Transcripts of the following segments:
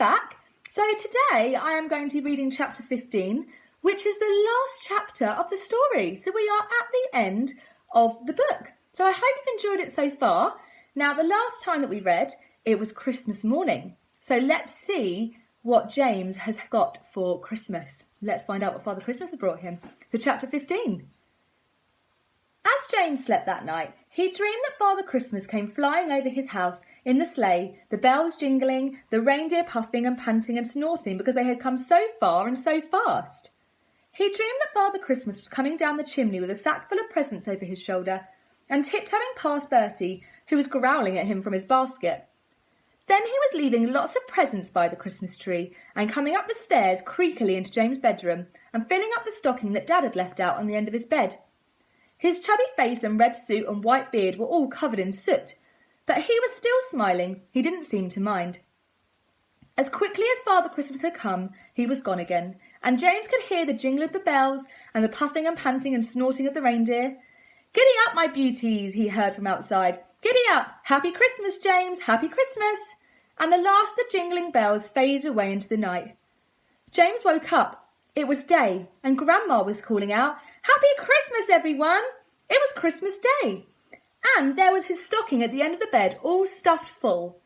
back. So today I am going to be reading chapter 15, which is the last chapter of the story. So we are at the end of the book. So I hope you've enjoyed it so far. Now, the last time that we read, it was Christmas morning. So let's see what James has got for Christmas. Let's find out what Father Christmas has brought him. So chapter 15. As James slept that night, he dreamed that Father Christmas came flying over his house in the sleigh, the bells jingling, the reindeer puffing and panting and snorting because they had come so far and so fast. He dreamed that Father Christmas was coming down the chimney with a sack full of presents over his shoulder and tiptoeing past Bertie, who was growling at him from his basket. Then he was leaving lots of presents by the Christmas tree and coming up the stairs creakily into James' bedroom and filling up the stocking that Dad had left out on the end of his bed. His chubby face and red suit and white beard were all covered in soot, but he was still smiling. He didn't seem to mind. As quickly as Father Christmas had come, he was gone again, and James could hear the jingle of the bells and the puffing and panting and snorting of the reindeer. "Giddy up, my beauties," he heard from outside. "Giddy up! Happy Christmas, James! Happy Christmas!" And the last of the jingling bells faded away into the night. James woke up. It was day, and Grandma was calling out, "Happy Christmas, everyone!" It was Christmas Day, and there was his stocking at the end of the bed, all stuffed full.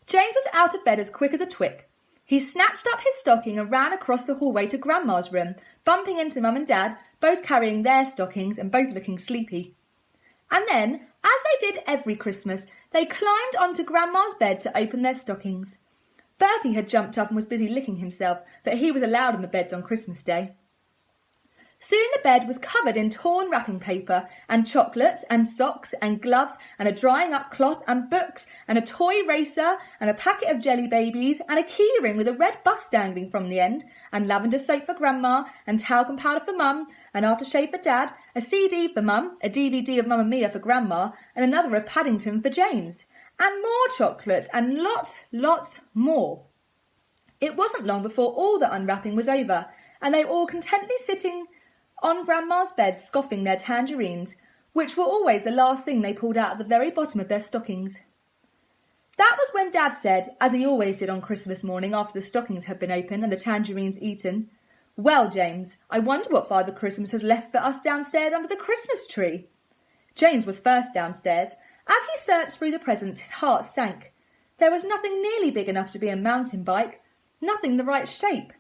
James was out of bed as quick as a twick. He snatched up his stocking and ran across the hallway to Grandma's room, bumping into Mum and Dad, both carrying their stockings and both looking sleepy. And then, as they did every Christmas, they climbed onto Grandma's bed to open their stockings. Bertie had jumped up and was busy licking himself, but he was allowed on the beds on Christmas Day. Soon the bed was covered in torn wrapping paper and chocolates and socks and gloves and a drying up cloth and books and a toy racer and a packet of jelly babies and a key ring with a red bus dangling from the end and lavender soap for Grandma and talcum powder for Mum and aftershave for Dad, a CD for Mum, a DVD of Mamma Mia for Grandma and another of Paddington for James. And more chocolates and lots more. It wasn't long before all the unwrapping was over and they were all contentedly sitting on Grandma's bed scoffing their tangerines, which were always the last thing they pulled out at the very bottom of their stockings. That was when Dad said, as he always did on Christmas morning after the stockings had been opened and the tangerines eaten, "Well, James, I wonder what Father Christmas has left for us downstairs under the Christmas tree." James was first downstairs. As he searched through the presents, his heart sank. There was nothing nearly big enough to be a mountain bike, nothing the right shape.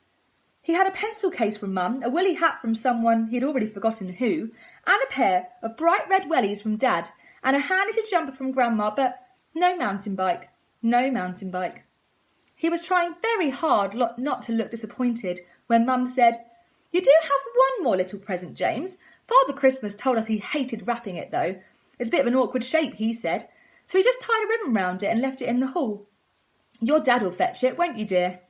He had a pencil case from Mum, a woolly hat from someone he'd already forgotten who, and a pair of bright red wellies from Dad, and a handy jumper from Grandma, but no mountain bike, no mountain bike. He was trying very hard not to look disappointed when Mum said, "You do have one more little present, James. Father Christmas told us he hated wrapping it, though. It's a bit of an awkward shape," he said, "so he just tied a ribbon round it and left it in the hall. Your Dad'll fetch it, won't you, dear?"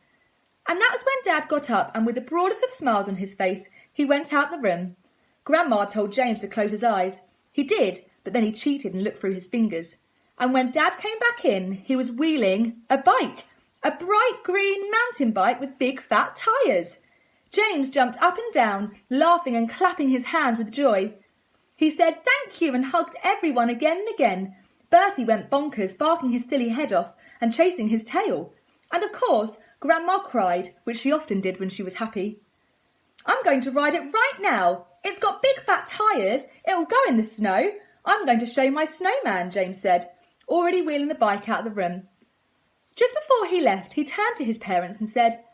And that was when Dad got up and with the broadest of smiles on his face, he went out the room. Grandma told James to close his eyes. He did, but then he cheated and looked through his fingers. And when Dad came back in, he was wheeling a bike, a bright green mountain bike with big fat tyres. James jumped up and down, laughing and clapping his hands with joy. He said thank you and hugged everyone again and again. Bertie went bonkers, barking his silly head off and chasing his tail. And of course, Grandma cried, which she often did when she was happy. "I'm going to ride it right now. It's got big fat tyres. It'll go in the snow. I'm going to show my snowman," James said, already wheeling the bike out of the room. Just before he left, he turned to his parents and said,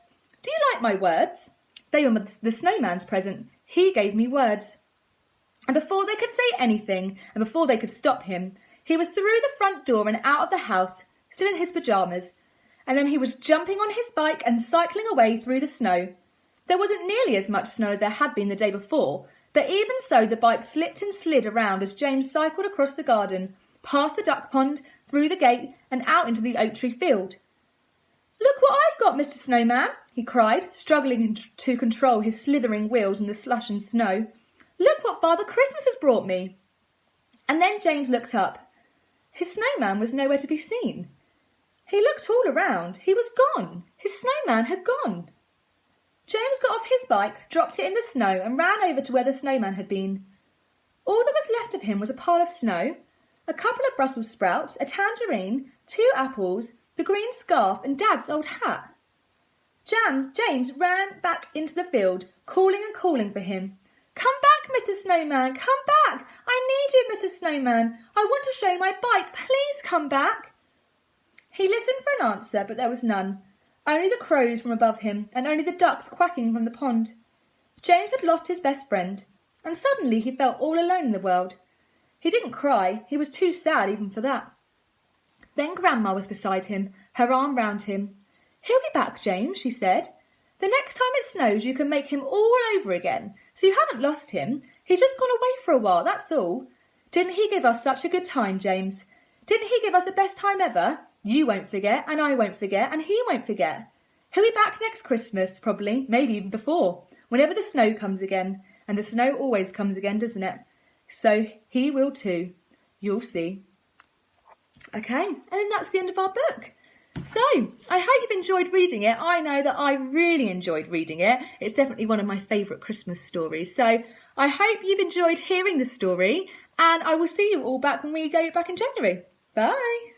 "Do you like my words? They were the snowman's present. He gave me words." And before they could say anything, and before they could stop him, he was through the front door and out of the house, still in his pyjamas. And then he was jumping on his bike and cycling away through the snow. There wasn't nearly as much snow as there had been the day before, but even so the bike slipped and slid around as James cycled across the garden, past the duck pond, through the gate and out into the oak tree field. "Look what I've got, Mr. Snowman," he cried, struggling to control his slithering wheels in the slush and snow. "Look what Father Christmas has brought me." And then James looked up. His snowman was nowhere to be seen. He looked all around. He was gone. His snowman had gone. James got off his bike, dropped it in the snow and ran over to where the snowman had been. All that was left of him was a pile of snow, a couple of Brussels sprouts, a tangerine, 2 apples, the green scarf and Dad's old hat. James ran back into the field, calling and calling for him. Come back, Mr. Snowman, come back. I need you, Mr. Snowman. I want to show you my bike. Please come back. He listened for an answer, but there was none. Only the crows from above him, and only the ducks quacking from the pond. James had lost his best friend, and suddenly he felt all alone in the world. He didn't cry, he was too sad even for that. Then Grandma was beside him, her arm round him. He'll be back, James, she said. The next time it snows you can make him all over again, so you haven't lost him. He's just gone away for a while, that's all. Didn't he give us such a good time, James? Didn't he give us the best time ever? You won't forget, and I won't forget, and he won't forget. He'll be back next Christmas, probably, maybe even before, whenever the snow comes again. And the snow always comes again, doesn't it? So he will too. You'll see. Okay, and then that's the end of our book. So, I hope you've enjoyed reading it. I know that I really enjoyed reading it. It's definitely one of my favourite Christmas stories. So, I hope you've enjoyed hearing the story, and I will see you all back when we go back in January. Bye!